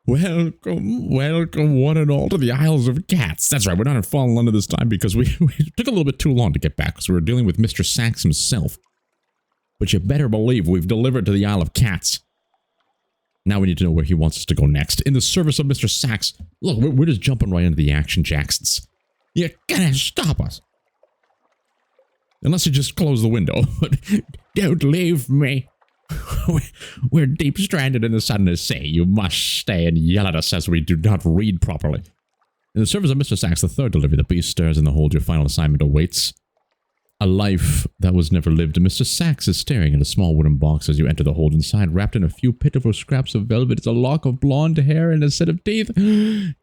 Welcome, welcome one and all to the Isles of Cats. That's right, we're not in Fallen London this time because we took a little bit too long to get back because we were dealing with Mr. Sachs himself. But you better believe we've delivered to the Isle of Cats. Now we need to know where he wants us to go next. In the service of Mr. Sachs. Look, we're just jumping right into the action, Jacksons. You're gonna stop us. Unless you just close the window. Don't leave me. We're deep stranded in the Sunless Sea. You must stay and yell at us as we do not read properly. In the service of Mr. Sachs, the third delivery, the beast stirs in the hold. Your final assignment awaits. A life that was never lived. Mr. Sachs is staring at a small wooden box as you enter the hold. Inside, wrapped in a few pitiful scraps of velvet, is a lock of blonde hair and a set of teeth.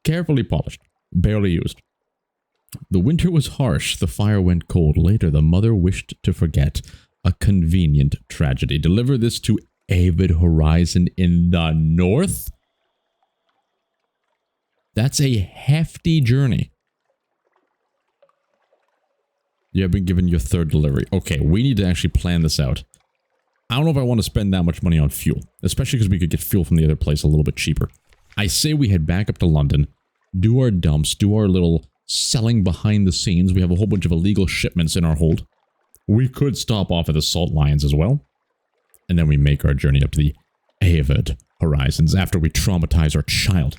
Carefully polished. Barely used. The winter was harsh. The fire went cold. Later, the mother wished to forget. A convenient tragedy. Deliver this to Avid Horizon in the north? That's a hefty journey. You have been given your third delivery. Okay, we need to actually plan this out. I don't know if I want to spend that much money on fuel. Especially because we could get fuel from the other place a little bit cheaper. I say we head back up to London. Do our dumps. Do our little selling behind the scenes. We have a whole bunch of illegal shipments in our hold. We could stop off at the Salt Lions as well. And then we make our journey up to the Avid Horizons after we traumatize our child.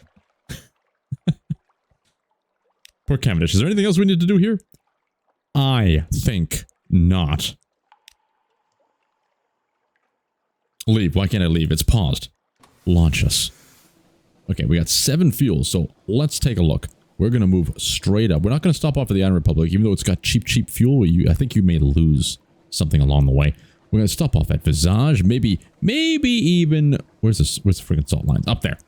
Poor Cavendish. Is there anything else we need to do here? I think not. Leave. Why can't I leave? It's paused. Launch us. Okay, we got 7 fuels, so let's take a look. We're going to move straight up. We're not going to stop off at the Iron Republic, even though it's got cheap fuel. I think you may lose something along the way. We're going to stop off at Visage. Maybe even... Where's the freaking salt lines? Up there.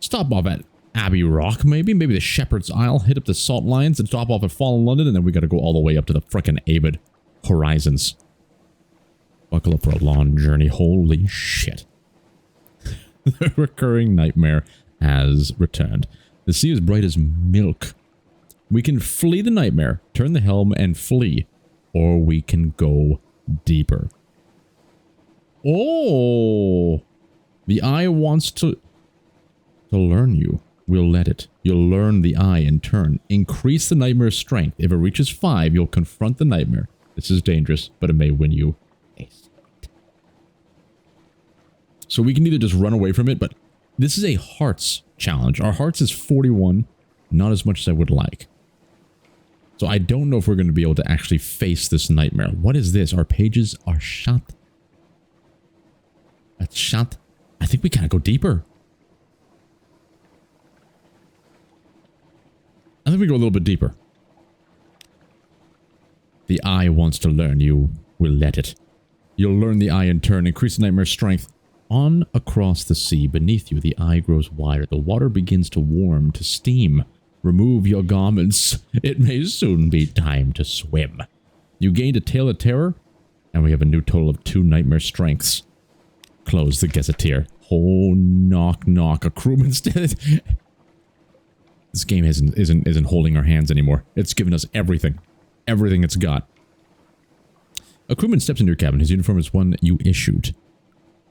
Stop off at Abbey Rock, maybe the Shepherd's Isle, hit up the Salt Lions, and stop off at Fallen London, and then we gotta go all the way up to the frickin' Avid Horizons. Buckle up for a long journey. Holy shit. The recurring nightmare has returned. The sea is bright as milk. We can flee the nightmare, turn the helm, and flee, or we can go deeper. Oh! The eye wants to learn you. We'll let it. You'll learn the eye in turn. Increase the nightmare's strength. If it reaches 5, you'll confront the nightmare. This is dangerous, but it may win you a sight. So we can either just run away from it, but this is a hearts challenge. Our hearts is 41, not as much as I would like. So I don't know if we're going to be able to actually face this nightmare. What is this? Our pages are shut. That's shut. I think we gotta go deeper. I think we go a little bit deeper. The eye wants to learn. You will let it. You'll learn the eye in turn. Increase the nightmare's strength. On across the sea, beneath you, the eye grows wider. The water begins to warm, to steam. Remove your garments. It may soon be time to swim. You gained a Tale of Terror, and we have a new total of 2 nightmare strengths. Close the gazetteer. Oh, knock, knock. A crewman's dead. This game isn't holding our hands anymore. It's given us everything. Everything it's got. A crewman steps into your cabin. His uniform is one you issued.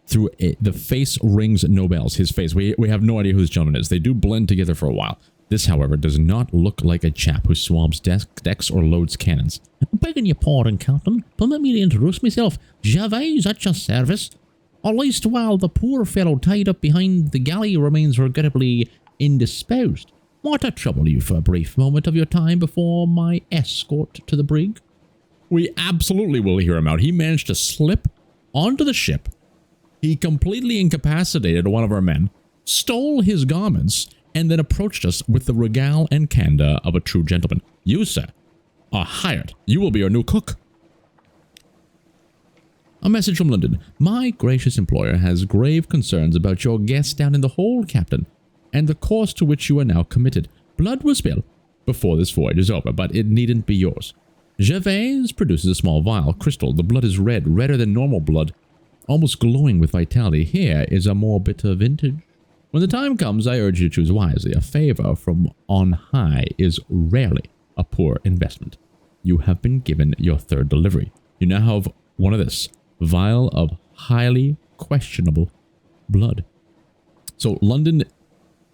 Through the face rings no bells. His face. We have no idea who this gentleman is. They do blend together for a while. This, however, does not look like a chap who swabs decks or loads cannons. Begging your pardon, Captain. Permit me to introduce myself. Gervais at your service. At least while the poor fellow tied up behind the galley remains regrettably indisposed. Might I trouble you for a brief moment of your time before my escort to the brig? We absolutely will hear him out. He managed to slip onto the ship. He completely incapacitated one of our men, stole his garments, and then approached us with the regale and candor of a true gentleman. You, sir, are hired. You will be our new cook. A message from London. My gracious employer has grave concerns about your guests down in the hold, Captain, and the course to which you are now committed. Blood will spill before this voyage is over, but it needn't be yours. Gervais produces a small vial, crystal. The blood is red, redder than normal blood, almost glowing with vitality. Here is a more bitter vintage. When the time comes, I urge you to choose wisely. A favor from on high is rarely a poor investment. You have been given your 3rd delivery. You now have one of this. Vial of highly questionable blood. So London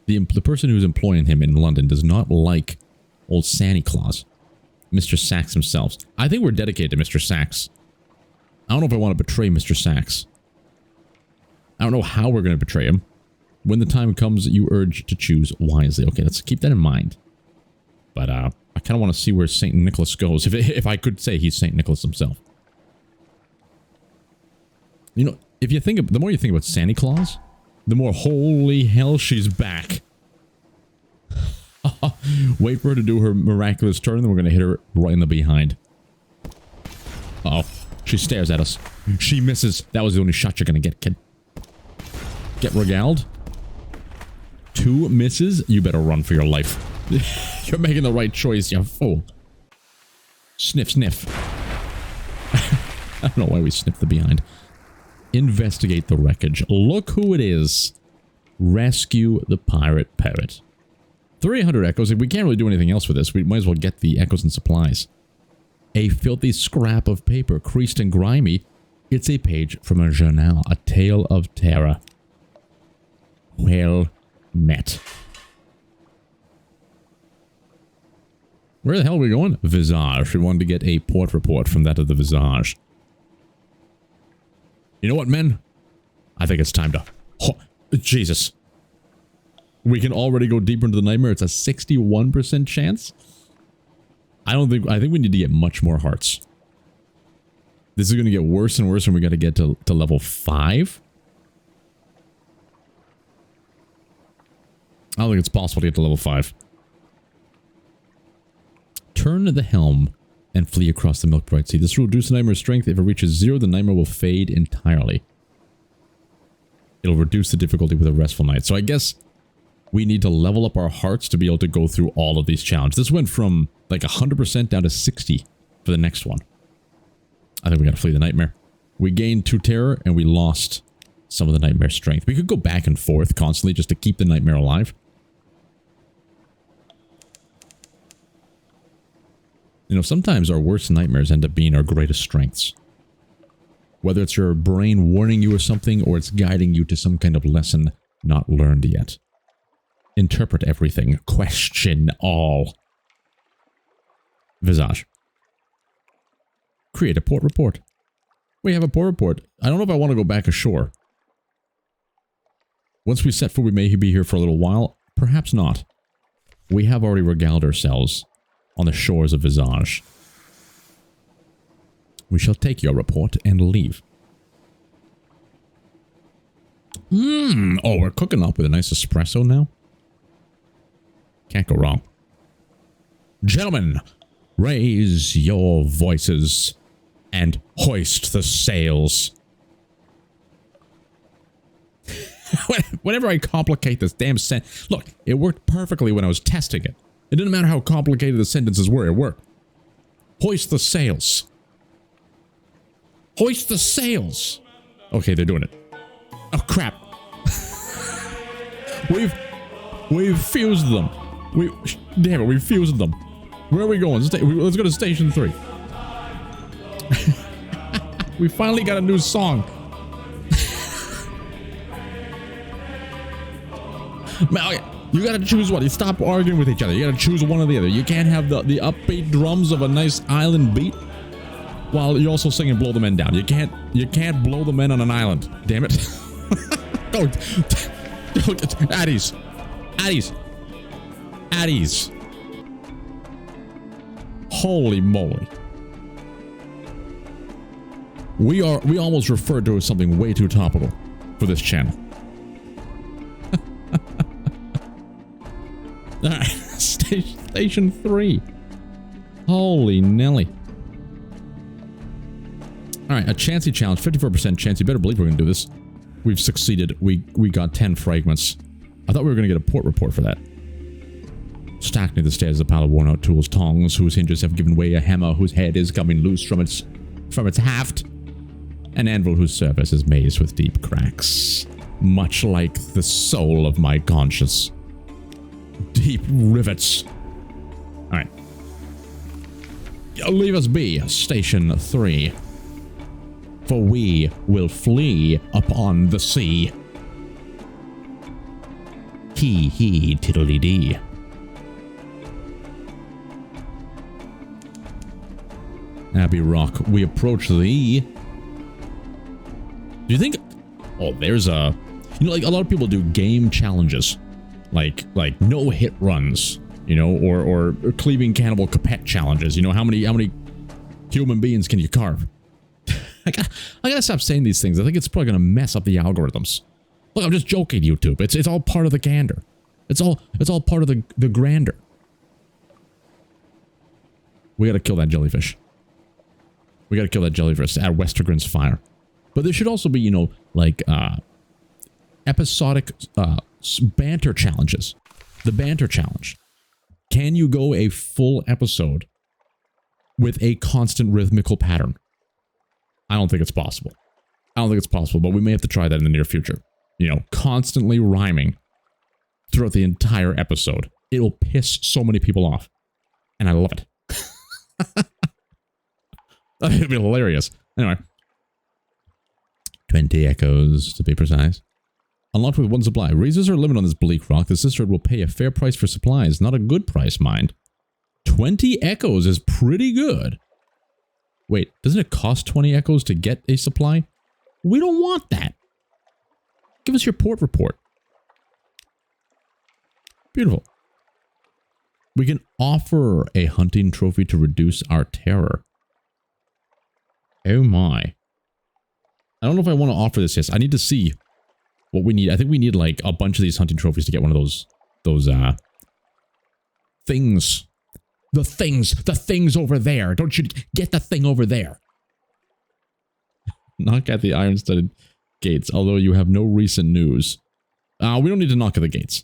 The person who's employing him in London does not like old Santa Claus. Mr. Sachs himself. I think we're dedicated to Mr. Sachs. I don't know if I want to betray Mr. Sachs. I don't know how we're going to betray him. When the time comes, you urge to choose wisely. Okay, let's keep that in mind. But I kind of want to see where St. Nicholas goes. If I could say he's St. Nicholas himself. You know, if you think of, the more you think about Santa Claus, the more holy hell she's back. Wait for her to do her miraculous turn, then we're going to hit her right in the behind. Uh-oh. She stares at us. She misses. That was the only shot you're going to get, kid. Get regaled. 2 misses. You better run for your life. You're making the right choice, you fool. Sniff, sniff. I don't know why we sniffed the behind. Investigate the wreckage. Look who it is. Rescue the pirate parrot. 300 echoes. We can't really do anything else with this. We might as well get the echoes and supplies. A filthy scrap of paper, creased and grimy. It's a page from a journal, a tale of terror. Well met. Where the hell are we going? Visage. We wanted to get a port report from that of the Visage. You know what, men? I think it's time to... Oh, Jesus. We can already go deeper into the nightmare. It's a 61% chance. I think we need to get much more hearts. This is going to get worse and worse when we got to get to level 5. I don't think it's possible to get to level 5. Turn the helm and flee across the Milk-Bright Sea. This will reduce the nightmare's strength. If it reaches 0, the nightmare will fade entirely. It'll reduce the difficulty with a restful night. So I guess we need to level up our hearts to be able to go through all of these challenges. This went from like 100% down to 60 for the next one. I think we got to flee the nightmare. We gained 2 terror and we lost some of the nightmare strength. We could go back and forth constantly just to keep the nightmare alive. You know, sometimes our worst nightmares end up being our greatest strengths. Whether it's your brain warning you of something or it's guiding you to some kind of lesson not learned yet. Interpret everything. Question all. Visage. Create a port report. We have a port report. I don't know if I want to go back ashore. Once we set foot, we may be here for a little while. Perhaps not. We have already regaled ourselves on the shores of Visage. We shall take your report and leave. Oh, we're cooking up with a nice espresso now. Can't go wrong. Gentlemen, raise your voices and hoist the sails. Whenever I complicate this damn sentence... Look, it worked perfectly when I was testing it. It didn't matter how complicated the sentences were, it worked. Hoist the sails. Hoist the sails. Okay, they're doing it. Oh, crap. We've fused them. Damn it, we fused them. Where are we going? Let's go to Station 3. We finally got a new song. You gotta choose one. You stop arguing with each other. You gotta choose one or the other. You can't have the upbeat drums of a nice island beat while you're also singing Blow the Men Down. You can't blow the men on an island. Damn it. Oh, at ease. At ease. At ease. Holy moly. We almost referred to as something way too topical for this channel. Alright, Station 3. Holy Nelly. Alright, a chancy challenge, 54% chance. You better believe we're going to do this. We've succeeded. We got 10 fragments. I thought we were going to get a port report for that. Stacked near the stairs is a pile of worn out tools, tongs whose hinges have given way, a hammer whose head is coming loose from its haft, an anvil whose surface is mazed with deep cracks, much like the soul of my conscience. Deep rivets. Alright. Leave us be, Station 3. For we will flee upon the sea. He, tiddly-dee. Abbey Rock. We approach the... Do you think... Oh, there's a... You know, like, a lot of people do game challenges. Like no-hit runs, you know, or cleaving cannibal capet challenges. You know, how many human beings can you carve? I gotta stop saying these things. I think it's probably gonna mess up the algorithms. Look, I'm just joking, YouTube. It's all part of the gander. It's all part of the grandeur. We gotta kill that jellyfish. We gotta kill that jellyfish at Westergren's fire. But there should also be, you know, like episodic banter challenges. The banter challenge. Can you go a full episode with a constant rhythmical pattern? I don't think it's possible. I don't think it's possible, but we may have to try that in the near future. You know, constantly rhyming throughout the entire episode. It will piss so many people off. And I love it. I think it'd be hilarious. Anyway. 20 echoes, to be precise. Unlocked with one supply. Reasons are limited on this bleak rock. The sisterhood will pay a fair price for supplies. Not a good price, mind. 20 echoes is pretty good. Wait, doesn't it cost 20 echoes to get a supply? We don't want that. Give us your port report. Beautiful. We can offer a hunting trophy to reduce our terror. Oh my. I don't know if I want to offer this. Yes, I need to see what we need. I think we need like a bunch of these hunting trophies to get one of those things. The things over there. Don't you get the thing over there? Knock at the iron-studded gates, although you have no recent news. We don't need to knock at the gates.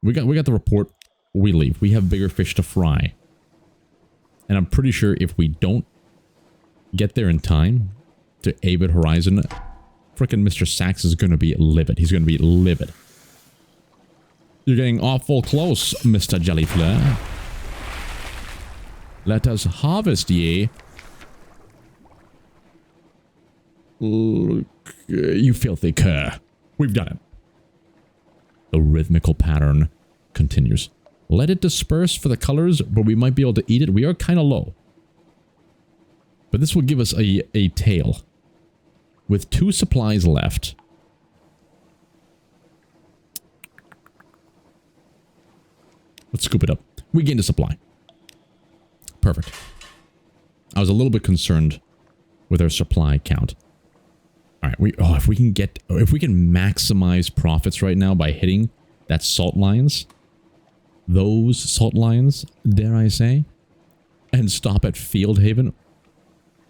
We got the report. We leave. We have bigger fish to fry. And I'm pretty sure if we don't get there in time to Avid Horizon, frickin' Mr. Sachs is gonna be livid. He's gonna be livid. You're getting awful close, Mr. Jellyfleur. Let us harvest ye. Look, you filthy cur. We've done it. The rhythmical pattern continues. Let it disperse for the colors, but we might be able to eat it. We are kind of low. But this will give us a tail. With 2 supplies left. Let's scoop it up. We gained a supply. Perfect. I was a little bit concerned with our supply count. All right, if we can maximize profits right now by hitting that salt lines, those salt lines, dare I say, and stop at Field Haven.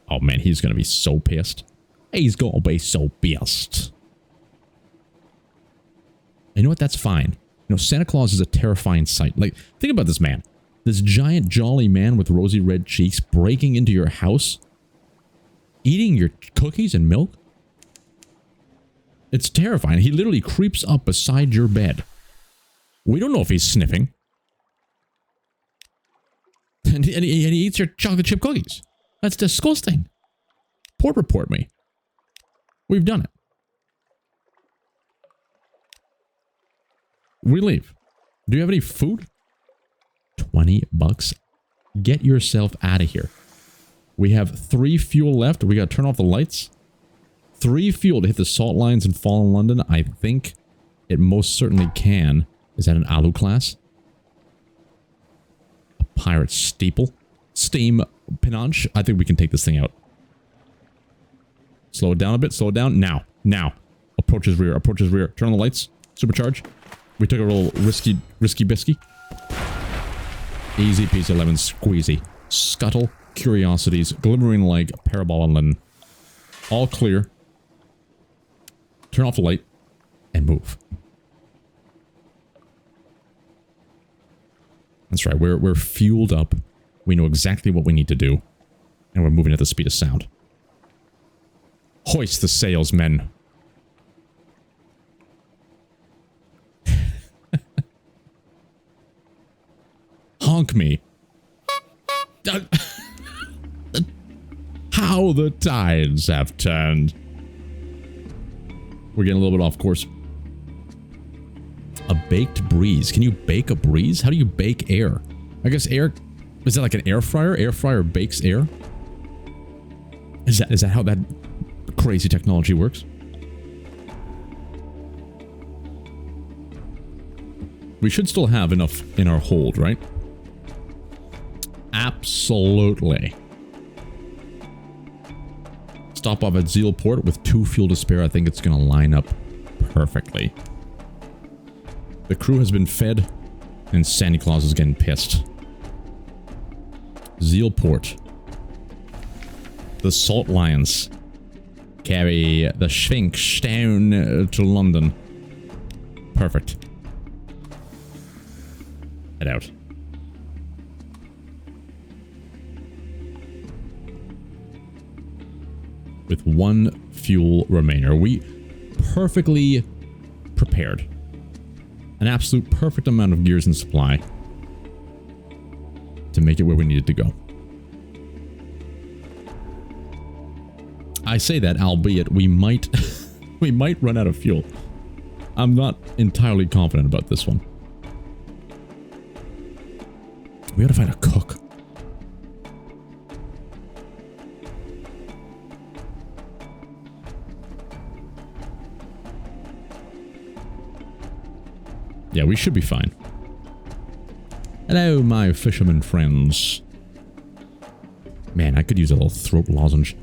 Oh man, he's gonna be so pissed. He's gonna be so pissed. And you know what? That's fine. You know, Santa Claus is a terrifying sight. Like, think about this man. This giant, jolly man with rosy red cheeks breaking into your house, eating your cookies and milk. It's terrifying. He literally creeps up beside your bed. We don't know if he's sniffing. And he eats your chocolate chip cookies. That's disgusting. Port report me. We've done it. We leave. Do you have any food? 20 bucks. Get yourself out of here. We have 3 fuel left. We got to turn off the lights. 3 fuel to hit the salt lines and fall in London. I think it most certainly can. Is that an Alu class? A pirate steeple? Steam Pinanche? I think we can take this thing out. Slow it down a bit. Slow it down. Now. Now. Approach his rear. Approach his rear. Turn on the lights. Supercharge. We took a little risky bisky. Easy peasy lemon squeezy. Scuttle. Curiosities. Glimmering like Parabolan. All clear. Turn off the light. And move. That's right. We're fueled up. We know exactly what we need to do. And we're moving at the speed of sound. Hoist the sails, men. Honk me. How the tides have turned. We're getting a little bit off course. A baked breeze. Can you bake a breeze? How do you bake air? I guess air... Is that like an air fryer? Air fryer bakes air? Is that how that crazy technology works? We should still have enough in our hold, right? Absolutely. Stop off at Zealport with 2 fuel to spare. I think it's going to line up perfectly. The crew has been fed, and Santa Claus is getting pissed. Zealport. The Salt Lions carry the Sphinx down to London. Perfect. Head out. With 1 fuel remainder, we perfectly prepared. An absolute perfect amount of gears and supply to make it where we needed to go. I say that, albeit we might we might run out of fuel. I'm not entirely confident about this one. We gotta find a cook. Yeah, we should be fine. Hello, my fisherman friends. Man, I could use a little throat lozenge.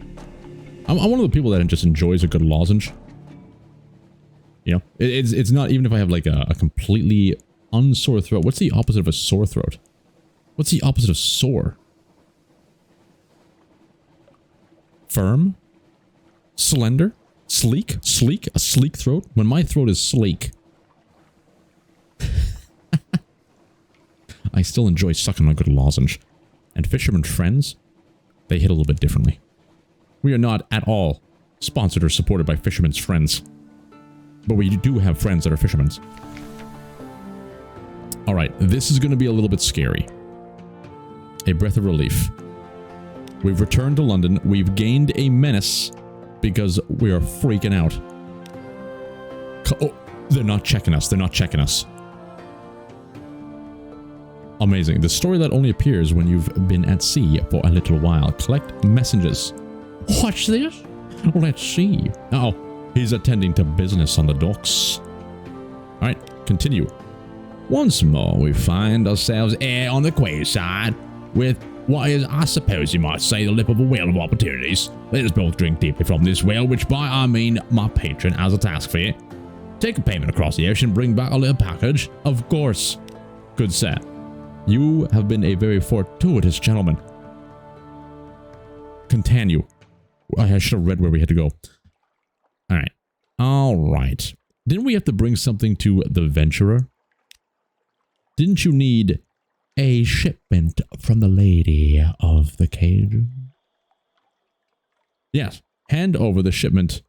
I'm one of the people that just enjoys a good lozenge. You know, it's not, even if I have like a completely unsore throat. What's the opposite of a sore throat? What's the opposite of sore? Firm? Slender? Sleek? Sleek? A sleek throat? When my throat is sleek, I still enjoy sucking on a good lozenge. And fishermen friends, they hit a little bit differently. We are not at all sponsored or supported by fishermen's friends. But we do have friends that are fishermen. Alright, this is going to be a little bit scary. A breath of relief. We've returned to London. We've gained a menace because we are freaking out. Oh, they're not checking us. They're not checking us. Amazing. The story that only appears when you've been at sea for a little while. Collect messages. What's this? Let's see. Uh oh, he's attending to business on the docks. Alright, continue. Once more, we find ourselves here on the quayside with what is, I suppose you might say, the lip of a whale of opportunities. Let us both drink deeply from this whale, which by I mean my patron has a task for you. Take a payment across the ocean, bring back a little package. Of course. Good sir. You have been a very fortuitous gentleman. Continue. I should have read where we had to go. Alright. Alright. Didn't we have to bring something to the Venturer? Didn't you need a shipment from the lady of the cage? Yes. Hand over the shipment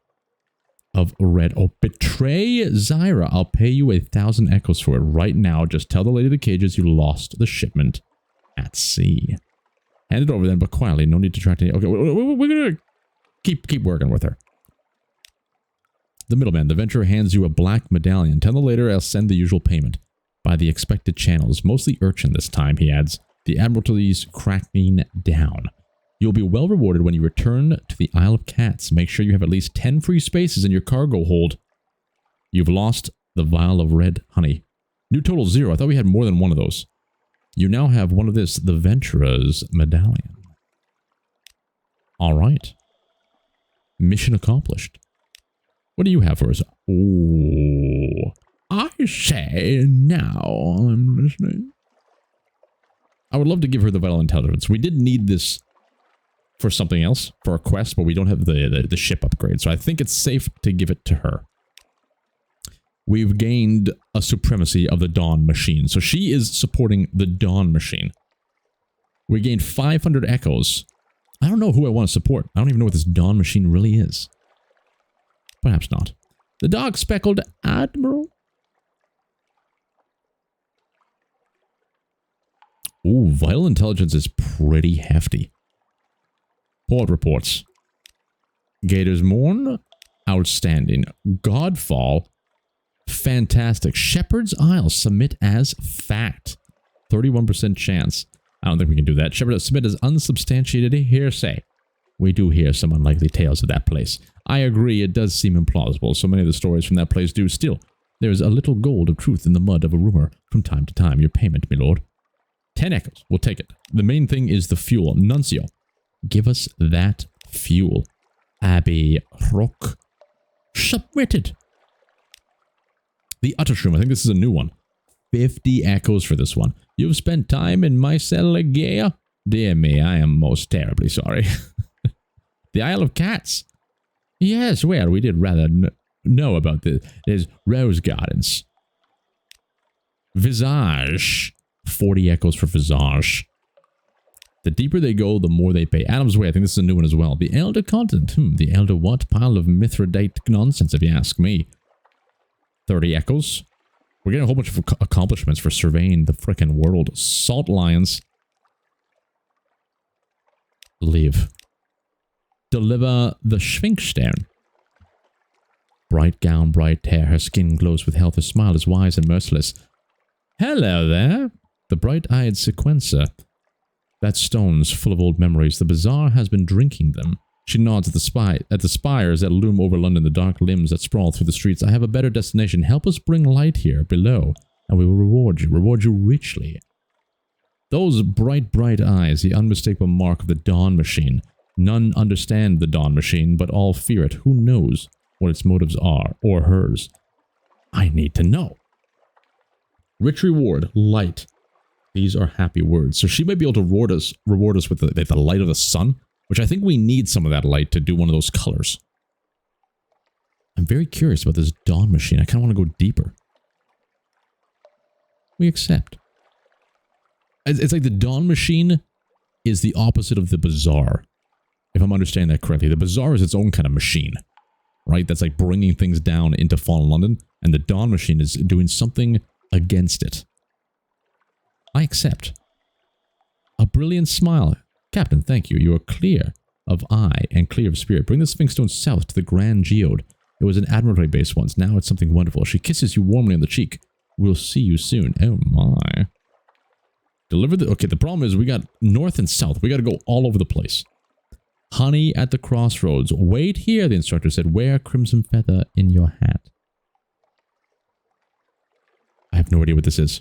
of red. Oh, betray Zyra. I'll pay you 1,000 echoes for it right now. Just tell the lady of the cages you lost the shipment at sea. Hand it over then, but quietly. No need to track any. Okay, we're gonna keep working with her. The middleman. The Venturer hands you a black medallion. Tell the later I'll send the usual payment by the expected channels. Mostly urchin this time, he adds. The Admiralty's cracking down. You'll be well rewarded when you return to the Isle of Cats. Make sure you have at least 10 free spaces in your cargo hold. You've lost the vial of red honey. New total 0. I thought we had more than one of those. You now have one of this, the Venturer's medallion. Alright. Mission accomplished. What do you have for us? Oh, I say now I'm listening. I would love to give her the vital intelligence. We did need this for something else, for a quest, but we don't have the ship upgrade, so I think it's safe to give it to her. We've gained a supremacy of the Dawn machine, so she is supporting the Dawn machine. We gained 500 echoes. I don't know who I want to support. I don't even know what this Dawn machine really is. Perhaps not. The dark-speckled Admiral? Ooh, vital intelligence is pretty hefty. Port reports. Gator's Mourn, outstanding. Godfall, Fantastic. Shepherd's Isle. Submit as fact. 31% chance. I don't think we can do that. Shepherd, submit as unsubstantiated hearsay. We do hear some unlikely tales of that place. I agree, it does seem implausible. So many of the stories from that place do. Still, there is a little gold of truth in the mud of a rumor from time to time. Your payment, my lord. 10 echoes. We'll take it. The main thing is the fuel. Nuncio, give us that fuel. Abbey Rock. Submitted. The Uttershroom. I think this is a new one. 50 echoes for this one. You've spent time in my cell, Gea? Dear me, I am most terribly sorry. The Isle of Cats. Yes, well, we did rather know about this. There's Rose Gardens. Visage. 40 echoes for Visage. The deeper they go, the more they pay. Adam's Way, I think this is a new one as well. The Elder Continent. The Elder what? Pile of Mithridate nonsense, if you ask me. 30 echoes. We're getting a whole bunch of accomplishments for surveying the frickin' world. Salt Lions. Leave. Deliver the Sphinxstone. Bright gown, bright hair, her skin glows with health, her smile is wise and merciless. Hello there. The bright-eyed sequencer. That stone's full of old memories. The bazaar has been drinking them. She nods at the spires that loom over London, the dark limbs that sprawl through the streets. I have a better destination. Help us bring light here below, and we will reward you richly. Those bright, bright eyes, the unmistakable mark of the Dawn Machine. None understand the Dawn Machine, but all fear it. Who knows what its motives are, or hers? I need to know. Rich reward, light. These are happy words. So she might be able to reward us with the light of the sun, which I think we need some of that light to do one of those colors. I'm very curious about this Dawn Machine. I kind of want to go deeper. We accept. It's like the Dawn Machine is the opposite of the Bazaar. If I'm understanding that correctly. The Bazaar is its own kind of machine. Right? That's like bringing things down into fallen London. And the Dawn Machine is doing something against it. I accept. A brilliant smile. Captain, thank you. You are clear of eye and clear of spirit. Bring the Sphinx Stone south to the Grand Geode. It was an admiralty base once. Now it's something wonderful. She kisses you warmly on the cheek. We'll see you soon. Oh my. Deliver the... Okay, the problem is we got north and south. We got to go all over the place. Honey at the crossroads. Wait here, the instructor said. Wear crimson feather in your hat. I have no idea what this is.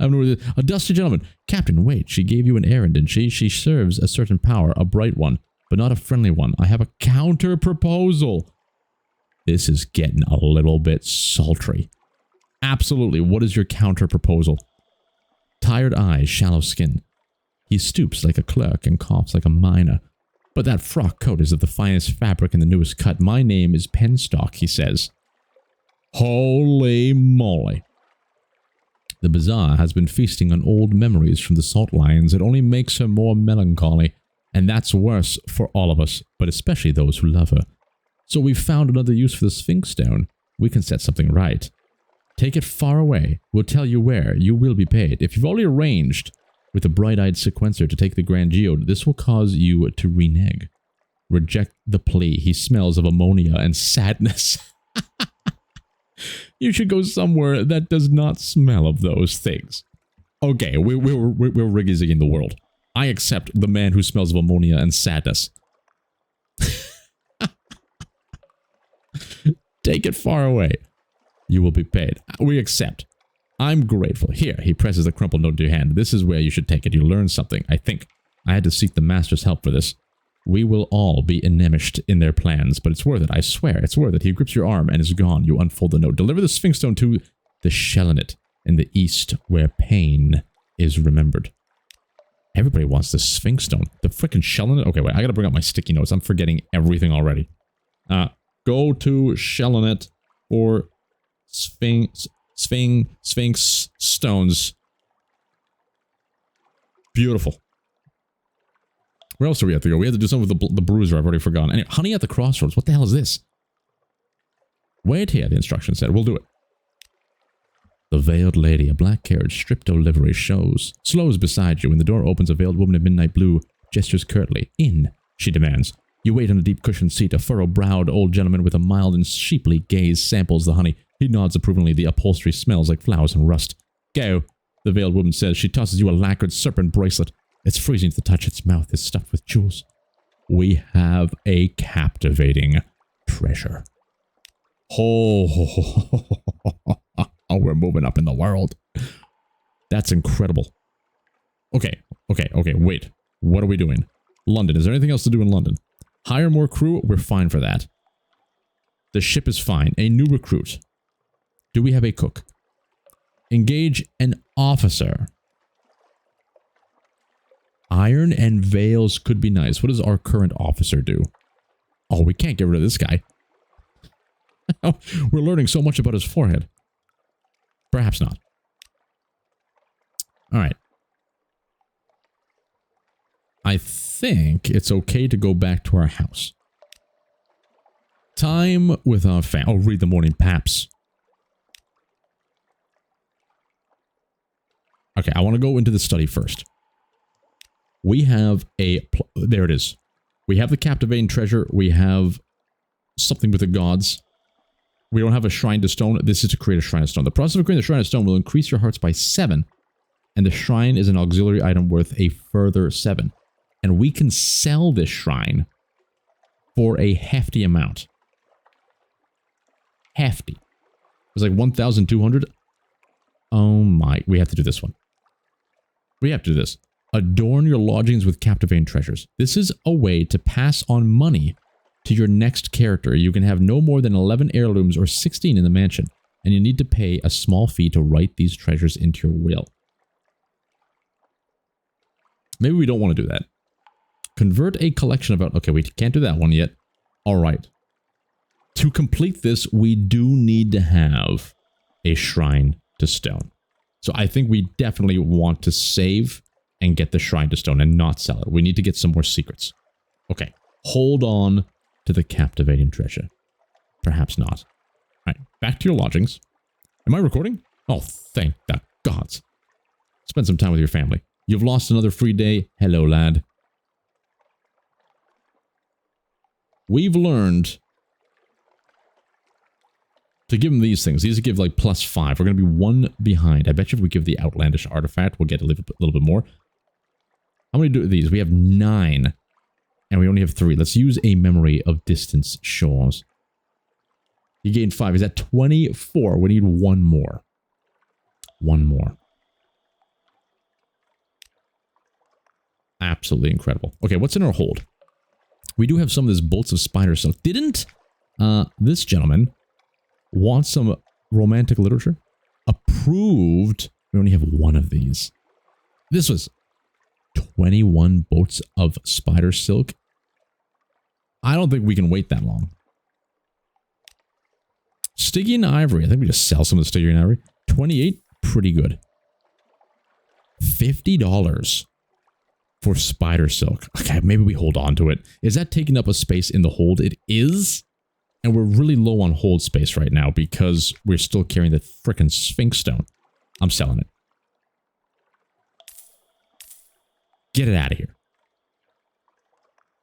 A dusty gentleman. Captain, wait. She gave you an errand, didn't she? She serves a certain power, a bright one, but not a friendly one. I have a counter proposal. This is getting a little bit sultry. Absolutely. What is your counter proposal? Tired eyes, shallow skin. He stoops like a clerk and coughs like a miner. But that frock coat is of the finest fabric and the newest cut. My name is Penstock, he says. Holy moly. The bazaar has been feasting on old memories from the Salt Lions. It only makes her more melancholy, and that's worse for all of us, but especially those who love her. So we've found another use for the Sphinx Stone. We can set something right. Take it far away. We'll tell you where. You will be paid. If you've already arranged with the bright-eyed sequencer to take the Grand Geode, this will cause you to renege. Reject the plea. He smells of ammonia and sadness. You should go somewhere that does not smell of those things. Okay, we're riggy-zigging the world. I accept the man who smells of ammonia and sadness. Take it far away. You will be paid. We accept. I'm grateful. Here, he presses the crumpled note to your hand. This is where you should take it. You learn something, I think. I had to seek the master's help for this. We will all be enmeshed in their plans, but it's worth it. I swear, it's worth it. He grips your arm and is gone. You unfold the note. Deliver the Sphinx Stone to the Shelinet in the east, where pain is remembered. Everybody wants the Sphinx Stone. The frickin' Shelinet? Okay, wait. I gotta bring up my sticky notes. I'm forgetting everything already. Go to Shelinet for Sphinx Stones. Beautiful. Where else do we have to go? We have to do something with the bruiser. I've already forgotten. Anyway, honey at the crossroads. What the hell is this? Wait here, the instruction said. We'll do it. The veiled lady, a black carriage, stripped of livery, slows beside you. When the door opens, a veiled woman in midnight blue gestures curtly. In, she demands. You wait on a deep cushioned seat. A furrow-browed old gentleman with a mild and sheeply gaze samples the honey. He nods approvingly. The upholstery smells like flowers and rust. Go, the veiled woman says. She tosses you a lacquered serpent bracelet. It's freezing to the touch. Its mouth is stuffed with jewels. We have a captivating treasure. Oh, we're moving up in the world. That's incredible. Okay, wait. What are we doing? London. Is there anything else to do in London? Hire more crew? We're fine for that. The ship is fine. A new recruit. Do we have a cook? Engage an officer. Iron and veils could be nice. What does our current officer do? Oh, we can't get rid of this guy. We're learning so much about his forehead. Perhaps not. Alright. I think it's okay to go back to our house. Time with our family. Oh, read the morning paps. Okay, I want to go into the study first. We have a... There it is. We have the captivating treasure. We have something with the gods. We don't have a shrine to stone. This is to create a shrine of stone. The process of creating the shrine of stone will increase your hearts by 7. And the shrine is an auxiliary item worth a further 7. And we can sell this shrine for a hefty amount. Hefty. It was like 1,200. Oh my. We have to do this one. We have to do this. Adorn your lodgings with captivating treasures. This is a way to pass on money to your next character. You can have no more than 11 heirlooms or 16 in the mansion. And you need to pay a small fee to write these treasures into your will. Maybe we don't want to do that. Convert a collection of... Okay, we can't do that one yet. Alright. To complete this, we do need to have a shrine to stone. So I think we definitely want to save and get the shrine to stone and not sell it. We need to get some more secrets. Okay. Hold on to the captivating treasure. Perhaps not. Alright, back to your lodgings. Am I recording? Oh, thank the gods. Spend some time with your family. You've lost another free day. Hello, lad. We've learned to give them these things. These give like +5. We're going to be 1 behind. I bet you if we give the outlandish artifact, we'll get a little bit more. How many do these? We have 9. And we only have 3. Let's use a memory of distance shores. You gained 5. Is that 24? We need 1 more. 1 more. Absolutely incredible. Okay, what's in our hold? We do have some of this bolts of spider silk. Didn't this gentleman want some romantic literature? Approved. We only have 1 of these. This was 21 bolts of spider silk. I don't think we can wait that long. Stygian ivory. I think we just sell some of the Stygian ivory. 28. Pretty good. $50 for spider silk. Okay, maybe we hold on to it. Is that taking up a space in the hold? It is. And we're really low on hold space right now because we're still carrying the frickin' Sphinx stone. I'm selling it. Get it out of here.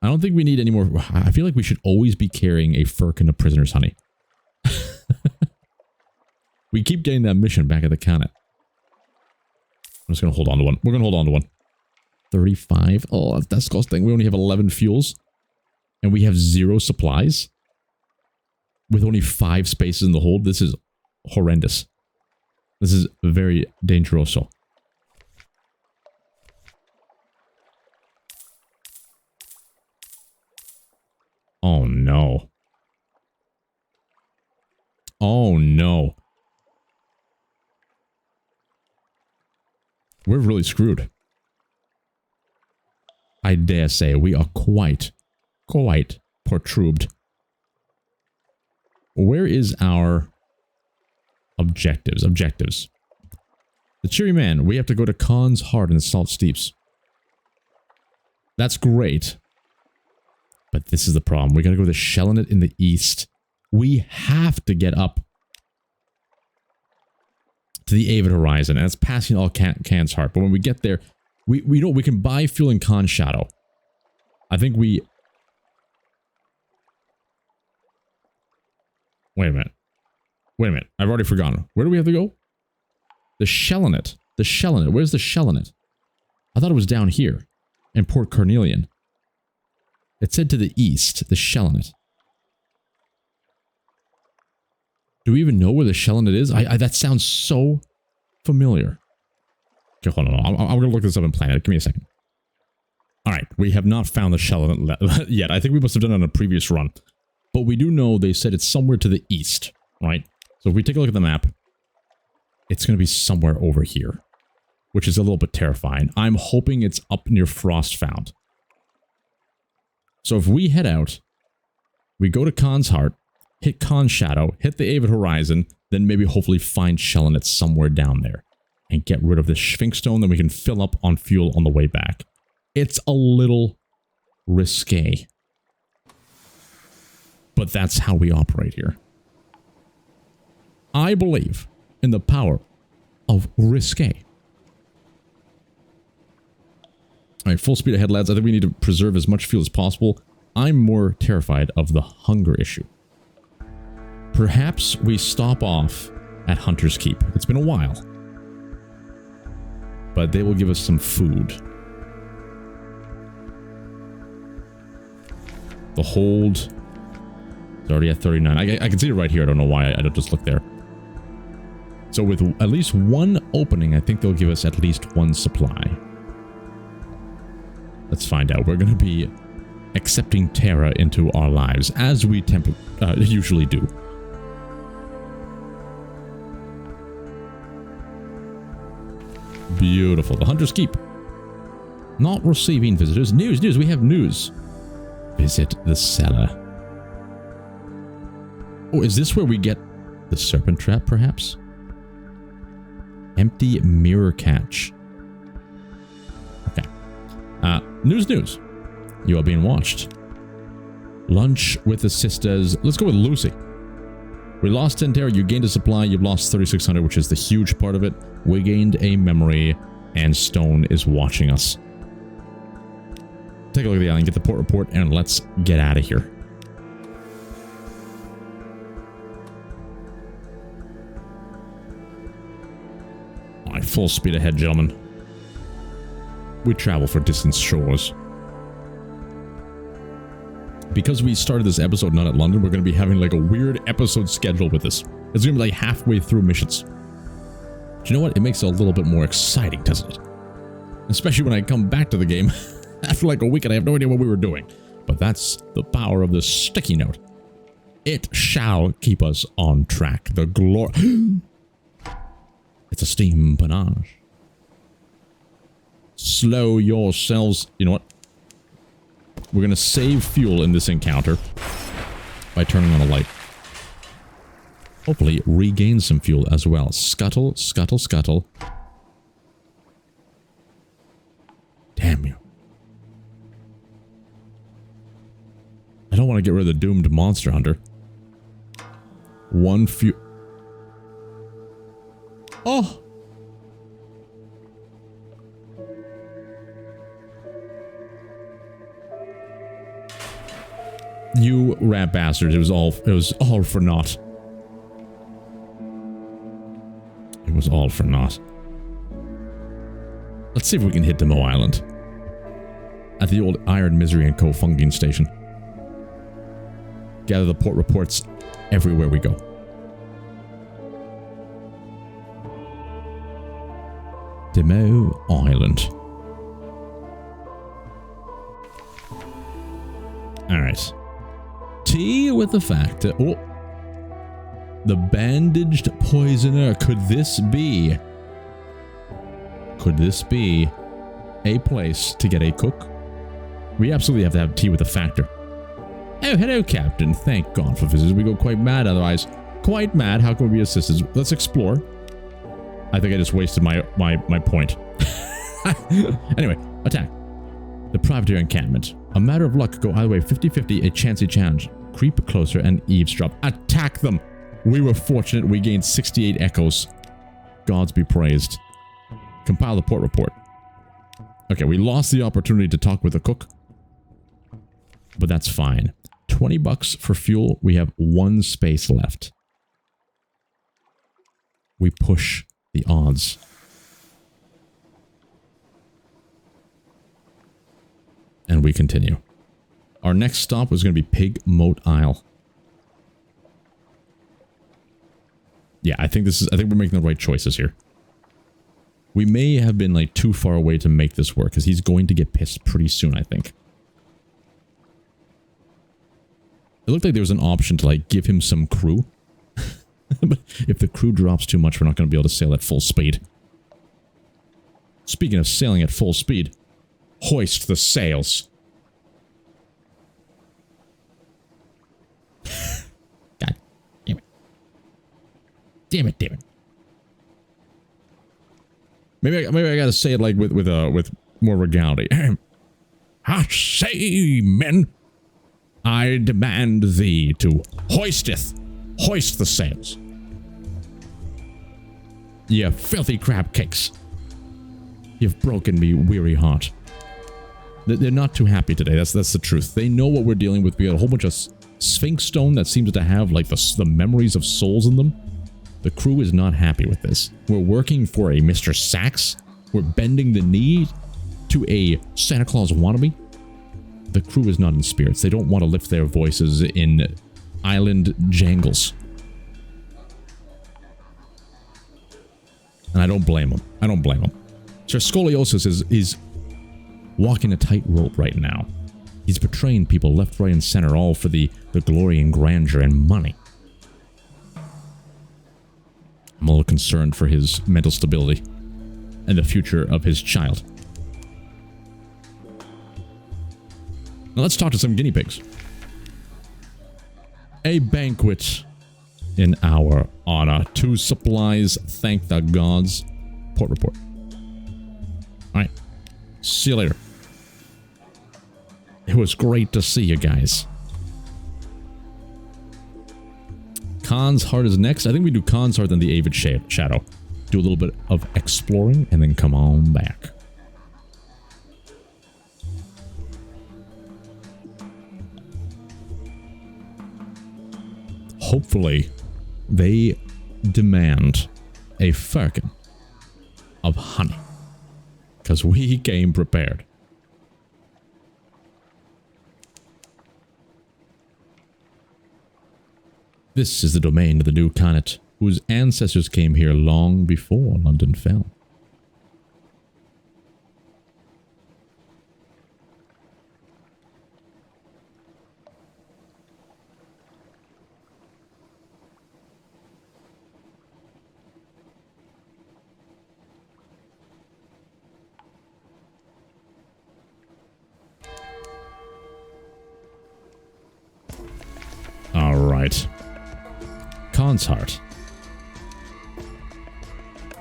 I don't think we need any more. I feel like we should always be carrying a firkin of prisoner's honey. We keep getting that mission back at the counter. I'm just going to hold on to one. We're going to hold on to one. 35. Oh, that's disgusting. We only have 11 fuels. And we have 0 supplies. With only 5 spaces in the hold. This is horrendous. This is very dangerous. Oh no. Oh no. We're really screwed. I dare say we are quite perturbed. Where is our objectives? Objectives. The cheery man. We have to go to Khan's Heart in the Salt Steeps. That's great. But this is the problem. We gotta go to Shellinet in the east. We have to get up to the Avid Horizon. And that's passing all Khan's Heart. But when we get there, we can buy fuel in Khan's Shadow. I think we Wait a minute. Wait a minute. I've already forgotten. Where do we have to go? The Shellinet. The Shellinet. Where's the Shellinet? I thought it was down here. In Port Carnelian. It said to the east. The Shellinet. Do we even know where the Shellinet is? That sounds so familiar. Okay, hold on. I'm going to look this up in Planet. Give me a second. Alright, we have not found the Shellinet yet. I think we must have done it on a previous run. But we do know they said it's somewhere to the east, right? So if we take a look at the map, it's going to be somewhere over here, which is a little bit terrifying. I'm hoping it's up near Frostfound. So if we head out, we go to Khan's Heart, hit Khan's Shadow, hit the Avid Horizon, then maybe hopefully find Shellinet somewhere down there and get rid of the Sphinx Stone, then we can fill up on fuel on the way back. It's a little risque. But that's how we operate here. I believe in the power of risque. Alright, full speed ahead, lads. I think we need to preserve as much fuel as possible. I'm more terrified of the hunger issue. Perhaps we stop off at Hunter's Keep. It's been a while. But they will give us some food. The hold... It's already at 39. I can see it right here. I don't know why I don't just look there. So with at least one opening, I think they'll give us at least one supply. Let's find out. We're going to be accepting Terra into our lives, as we usually do. Beautiful. The Hunter's Keep. Not receiving visitors. News, news. We have news. Visit the cellar. Oh, is this where we get the serpent trap, perhaps? Empty mirror catch. Okay. News, news. You are being watched. Lunch with the sisters. Let's go with Lucy. We lost 10 Terra. You gained a supply. You've lost 3,600, which is the huge part of it. We gained a memory, and Stone is watching us. Take a look at the island, get the port report, and let's get out of here. Alright, full speed ahead, gentlemen. We travel for distant shores. Because we started this episode not at London, we're going to be having like a weird episode schedule with this. It's going to be like halfway through missions. But you know what? It makes it a little bit more exciting, doesn't it? Especially when I come back to the game after like a week and I have no idea what we were doing. But that's the power of the sticky note. It shall keep us on track. The glory... It's a steam panache. Slow yourselves. You know what? We're going to save fuel in this encounter by turning on a light. Hopefully regain some fuel as well. Scuttle, scuttle, scuttle. Damn you. I don't want to get rid of the doomed monster hunter. One fuel. Oh! You rat bastards. It was all for naught. It was all for naught. Let's see if we can hit Demo Island. At the old Iron Misery and Co. Funging Station. Gather the port reports everywhere we go. Demo Island. Alright. Tea with the factor. Oh. The bandaged poisoner. Could this be a place to get a cook? We absolutely have to have tea with the factor. Oh, hello, Captain. Thank God for visitors. We go quite mad otherwise. Quite mad. How can we be assistants? Let's explore. I think I just wasted my point. Anyway, attack. The privateer encampment. A matter of luck. Go either way. 50-50. A chancy challenge. Creep closer and eavesdrop. Attack them. We were fortunate. We gained 68 echoes. Gods be praised. Compile the port report. Okay, we lost the opportunity to talk with the cook. But that's fine. $20 for fuel. We have 1 space left. We push the odds. And we continue. Our next stop was going to be Pig Moat Isle. Yeah, I think we're making the right choices here. We may have been like too far away to make this work because he's going to get pissed pretty soon, I think. It looked like there was an option to like give him some crew. But if the crew drops too much, we're not going to be able to sail at full speed. Speaking of sailing at full speed, hoist the sails. God damn it. Damn it, damn it. Maybe I gotta say it like with more regality. I say, men, I demand thee to hoist the sails. Ye filthy crab cakes. You've broken me weary heart. They're not too happy today. That's the truth. They know what we're dealing with. We got a whole bunch of Sphinx stone that seems to have like the memories of souls in them. The crew is not happy with this. We're working for a Mr. Sachs. We're bending the knee to a Santa Claus wannabe. The crew is not in spirits. They don't want to lift their voices in island jangles. And I don't blame them. I don't blame them. Sir Scoliosis is walking a tightrope right now. He's betraying people left, right, and center, all for the glory and grandeur and money. I'm a little concerned for his mental stability and the future of his child. Now let's talk to some guinea pigs. A banquet in our honor. 2 supplies, thank the gods. Port report. Alright. See you later. It was great to see you guys. Khan's Heart is next. I think we do Khan's Heart then the Avid Shadow. Do a little bit of exploring and then come on back. Hopefully, they demand a firkin of honey. Because we came prepared. This is the domain of the new Khanate, whose ancestors came here long before London fell. All right. Khan's Heart.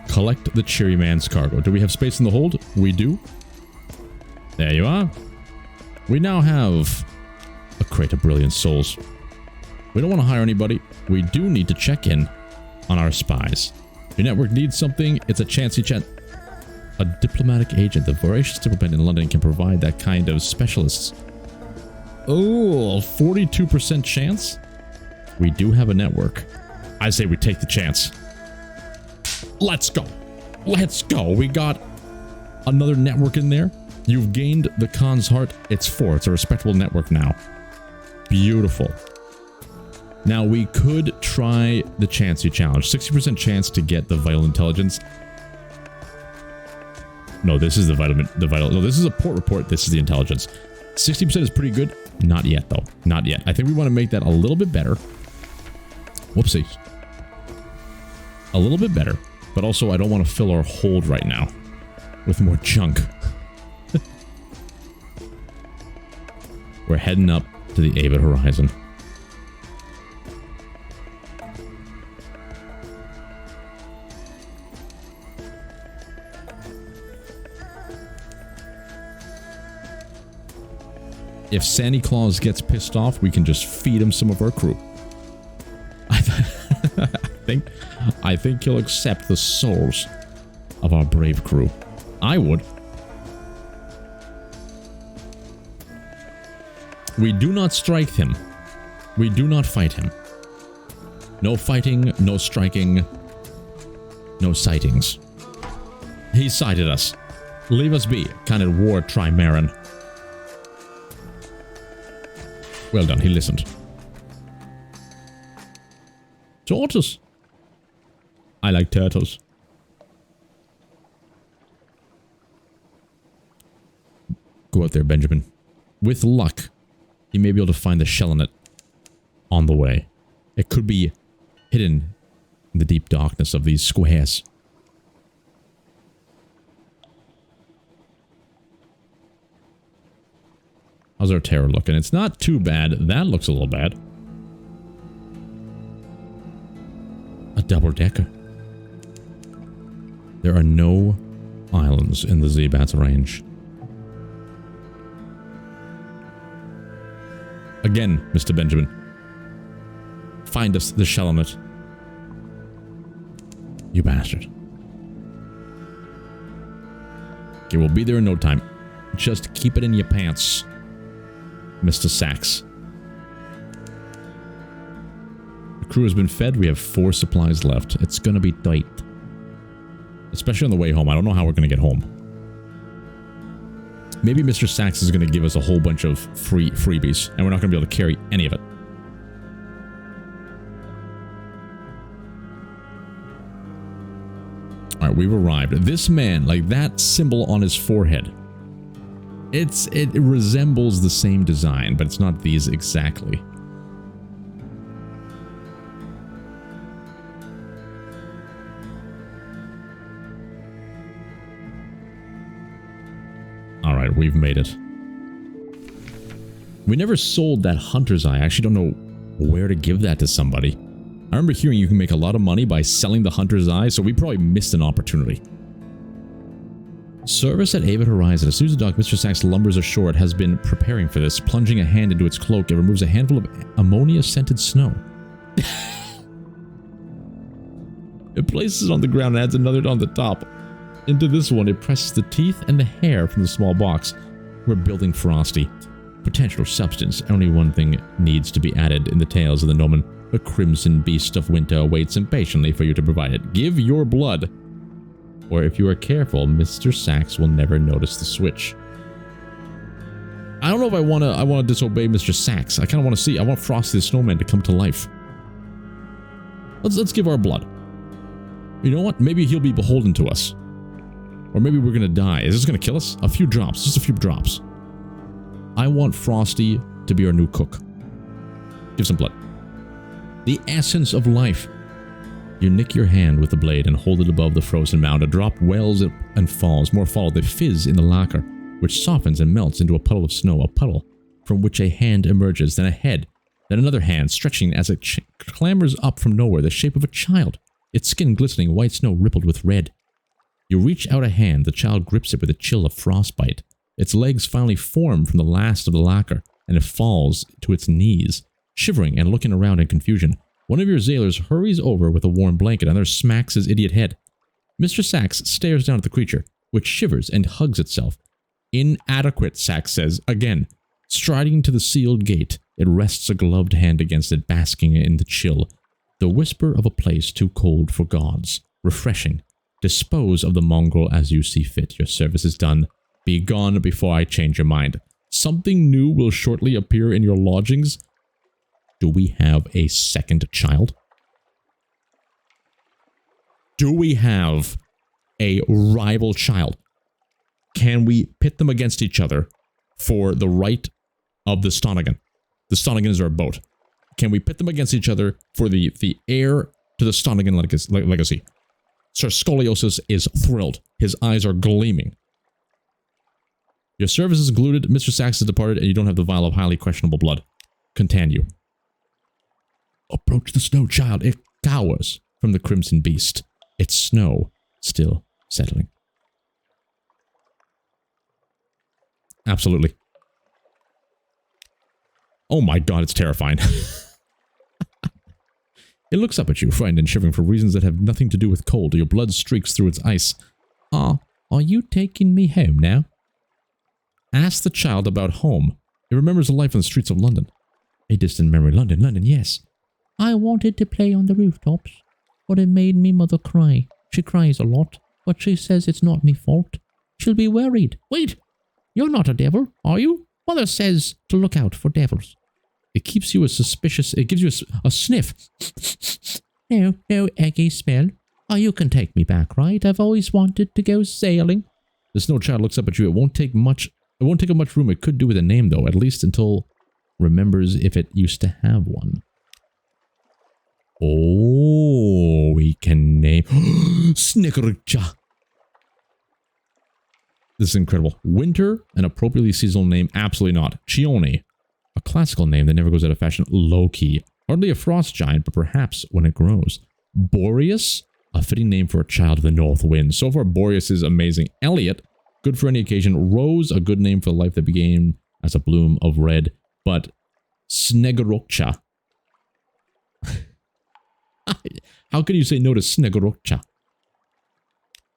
Collect the cheery man's cargo. Do we have space in the hold? We do. There you are. We now have a crate of brilliant souls. We don't want to hire anybody. We do need to check in on our spies. Your network needs something. It's a chancy chat. A diplomatic agent. The voracious diplomat in London can provide that kind of specialists. Oh, 42% chance? We do have a network. I say we take the chance. Let's go. Let's go. We got another network in there. You've gained the Khan's Heart. It's 4. It's a respectable network now. Beautiful. Now we could try the Chancy Challenge. 60% chance to get the Vital Intelligence. No, this is the Vital. No, this is a port report. This is the Intelligence. 60% is pretty good. Not yet, though. Not yet. I think we want to make that a little bit better. Whoopsie. A little bit better. But also, I don't want to fill our hold right now with more junk. We're heading up to the Avid Horizon. If Santa Claus gets pissed off, we can just feed him some of our crew. I think he'll accept the souls of our brave crew. I would. We do not strike him. We do not fight him. No fighting, no striking, no sightings. He sighted us. Leave us be, kind of war trimaran. Well done, he listened. Tortoise. I like turtles. Go out there, Benjamin. With luck, you may be able to find the shell in it on the way. It could be hidden in the deep darkness of these squares. How's our terror looking? It's not too bad. That looks a little bad. A double-decker. There are no islands in the Zeebat's range. Again, Mr. Benjamin. Find us the shell on it. You bastard. Okay, we'll be there in no time. Just keep it in your pants, Mr. Sachs. The crew has been fed. We have 4 supplies left. It's gonna be tight. Especially on the way home. I don't know how we're gonna get home. Maybe Mr. Sachs is gonna give us a whole bunch of freebies, and we're not gonna be able to carry any of it. Alright, we've arrived. This man, like that symbol on his forehead. It resembles the same design, but it's not these exactly. Alright, we've made it. We never sold that hunter's eye. I actually don't know where to give that to somebody. I remember hearing you can make a lot of money by selling the hunter's eye, so we probably missed an opportunity. Service at Avid Horizon. As soon as the dock, Mr. Sachs lumbers ashore. It has been preparing for this. Plunging a hand into its cloak, it removes a handful of ammonia-scented snow. It places it on the ground and adds another on the top. Into this one, it presses the teeth and the hair from the small box. We're building Frosty. Potential substance. Only one thing needs to be added in the tales of the Gnomon. The crimson beast of winter awaits impatiently for you to provide it. Give your blood. Or if you are careful, Mr. Sachs will never notice the switch. I don't know if I want to disobey Mr. Sachs. I kind of want to see. I want Frosty the Snowman to come to life. Let's give our blood. You know what? Maybe he'll be beholden to us. Or maybe we're going to die. Is this going to kill us? A few drops. Just a few drops. I want Frosty to be our new cook. Give some blood. The essence of life. You nick your hand with the blade and hold it above the frozen mound. A drop wells and falls. More follow. They fizz in the lacquer, which softens and melts into a puddle of snow. A puddle from which a hand emerges, then a head, then another hand, stretching as it clambers up from nowhere, the shape of a child. Its skin glistening, white snow rippled with red. You reach out a hand. The child grips it with a chill of frostbite. Its legs finally form from the last of the lacquer, and it falls to its knees, shivering and looking around in confusion. One of your sailors hurries over with a warm blanket. Another smacks his idiot head. Mr. Sachs stares down at the creature, which shivers and hugs itself. Inadequate, Sachs says, again. Striding to the sealed gate, it rests a gloved hand against it, basking in the chill. The whisper of a place too cold for gods. Refreshing. Dispose of the mongrel as you see fit. Your service is done. Be gone before I change your mind. Something new will shortly appear in your lodgings. Do we have a second child? Do we have a rival child? Can we pit them against each other for the right of the Stonigan? The Stonigan is our boat. Can we pit them against each other for the heir to the Stonigan legacy? Sir Scoliosis is thrilled. His eyes are gleaming. Your service is concluded. Mr. Sachs has departed, and you don't have the vial of highly questionable blood. Continue. Approach the snow child. It cowers from the crimson beast. Its snow still settling. Absolutely. Oh my god, it's terrifying. It looks up at you, frightened and shivering for reasons that have nothing to do with cold. Your blood streaks through its ice. Are you taking me home now? Ask the child about home. It remembers a life on the streets of London. A distant memory. London, London, yes. I wanted to play on the rooftops, but it made me mother cry. She cries a lot, but she says it's not me fault. She'll be worried. Wait, you're not a devil, are you? Mother says to look out for devils. It keeps you a suspicious... It gives you a sniff. No eggy smell. Oh, you can take me back, right? I've always wanted to go sailing. The snow child looks up at you. It won't take much room. It could do with a name, though, at least until remembers if it used to have one. Oh, we can name... Snickercha. This is incredible. Winter, an appropriately seasonal name? Absolutely not. Chione, a classical name that never goes out of fashion. Loki, hardly a frost giant, but perhaps when it grows. Boreas, a fitting name for a child of the north wind. So far, Boreas is amazing. Elliot, good for any occasion. Rose, a good name for the life that began as a bloom of red. But Snegorokcha. How can you say no to Snegorokcha?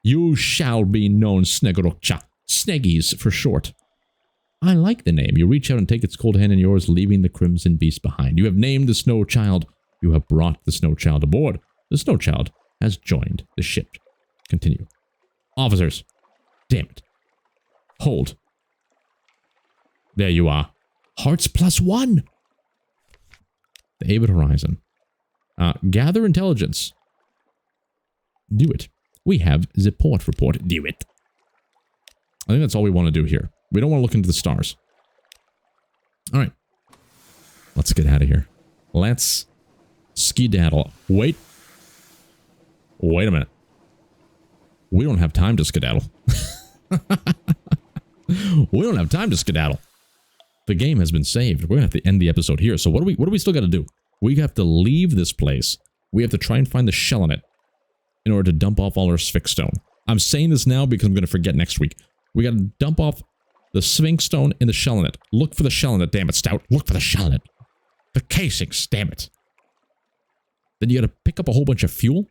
You shall be known Snegorokcha. Sneggies for short. I like the name. You reach out and take its cold hand in yours, leaving the crimson beast behind. You have named the snow child. You have brought the snow child aboard. The snow child has joined the ship. Continue. Officers. Damn it. Hold. There you are. Hearts +1. The Avid Horizon. Gather intelligence. Do it. We have the port report. Do it. I think that's all we want to do here. We don't want to look into the stars. All right. Let's get out of here. Let's skedaddle. Wait. Wait a minute. We don't have time to skedaddle. We don't have time to skedaddle. The game has been saved. We're going to have to end the episode here. So what do we still got to do? We have to leave this place. We have to try and find the shell in it in order to dump off all our Sphinx stone. I'm saying this now because I'm going to forget next week. We got to dump off the Sphinx stone and the shell in it. Look for the shell in it, damn it, Stout. Look for the shell in it. The casings, damn it. Then you got to pick up a whole bunch of fuel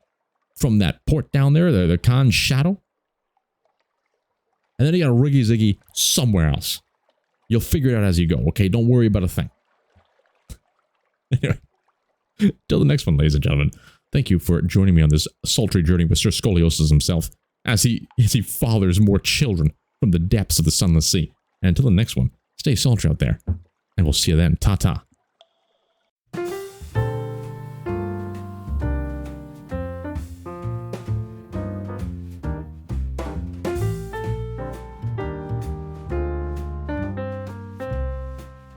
from that port down there, the Khan's Shadow. And then you got to riggy ziggy somewhere else. You'll figure it out as you go, okay? Don't worry about a thing. Anyway, till the next one, ladies and gentlemen. Thank you for joining me on this sultry journey with Sir Scoliosis himself as he fathers more children from the depths of the Sunless Sea. And until the next one, stay sultry out there, and we'll see you then. Ta-ta.